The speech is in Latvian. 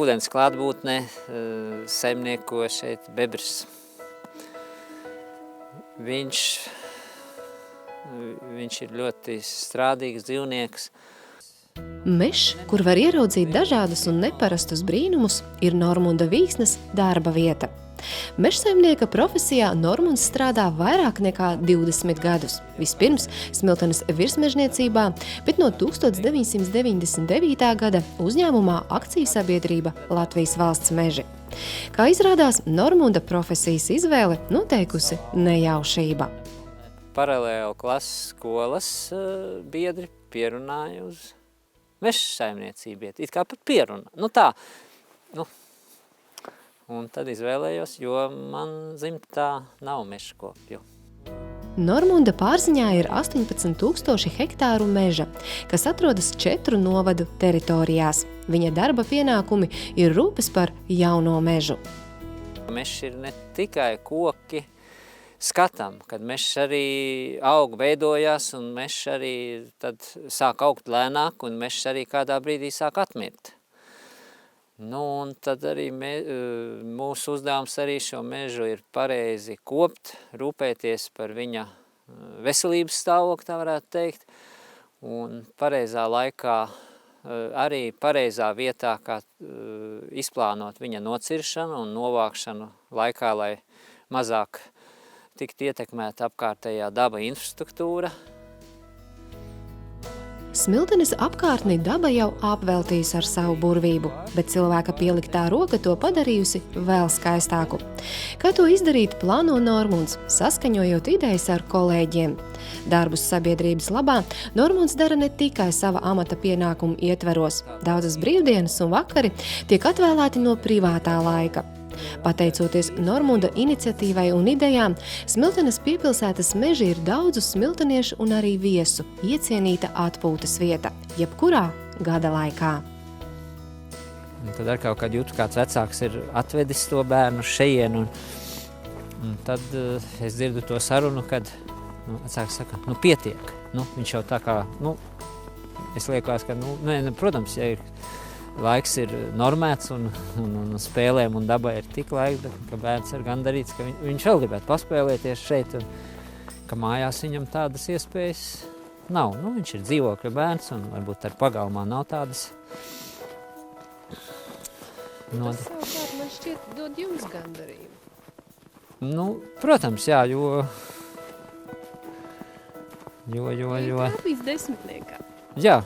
ūdens klātbūtnē saimnieko šeit bebrs. Viņš ir ļoti strādīgs dzīvnieks. Mežs, kur var ieraudzīt dažādus un neparastus brīnumus, ir Normunda Vīksnes darba vieta. Mežsaimnieka profesijā Normunds strādā vairāk nekā 20 gadus. Vispirms Smiltenes virsmežniecībā, bet no 1999. gada uzņēmumā akcijas-sabiedrība Latvijas valsts meži. Kā izrādās, Normunda profesijas izvēle noteikusi nejaušība. Paralēli klases skolas biedri pierunāja uz mežsaimniecību iet, it kā pat pierunā. Un tad izvēlējos, jo man dzimtā nav mežkopju. Normunda pārziņā ir 18 000 hektāru meža, kas atrodas 4 novadu teritorijās. Viņa darba pienākumi ir rūpes par jauno mežu. Mežs ir ne tikai koki skatam, kad mežs arī aug, veidojās, un mežs arī tad sāk augt lēnāk, un mežs arī kādā brīdī sāk atmirt. Un tad arī mūsu uzdevums arī šo mežu ir pareizi kopt, rūpēties par viņa veselības stāvokli, tā varētu teikt, un pareizā laikā, arī pareizā vietā, kā izplānot viņa nociršanu un novākšanu laikā, lai mazāk tiktu ietekmēta apkārtējā daba infrastruktūra. Smiltenes apkārtni daba jau apveltījusi ar savu burvību, bet cilvēka pieliktā roka to padarījusi vēl skaistāku. Kā to izdarīt, plāno Normunds, saskaņojot idejas ar kolēģiem. Darbus sabiedrības labā Normunds dara ne tikai sava amata pienākumu ietveros. Daudzas brīvdienas un vakari tiek atvēlēti no privātā laika. Pateicoties Normunda iniciatīvai un idejām, Smiltenes piepilsētas meži ir daudzu smilteniešu un arī viesu iecienīta atpūtas vieta, jebkurā gada laikā. Un tad ar kaut kādu jūtu, kāds vecāks ir atvedis to bērnu šeien, un tad es dzirdu to sarunu, kad vecāks saka, pietiek. Viņš jau tā kā, es liekas, ka, protams, ja ir laiks ir normēts un spēlēm un dabai ir tik laika, ka bērns ir gandarīts, ka viņš vēl gribētu paspēlēties šeit, un ka mājās viņam tādas iespējas nav. Viņš ir dzīvokļa bērns un varbūt ar pagalmā nav tādas. Tas savukārt man šķiet dod jums gandarību. Protams, jā, jo... Kā bijis desmitniekā? Jā.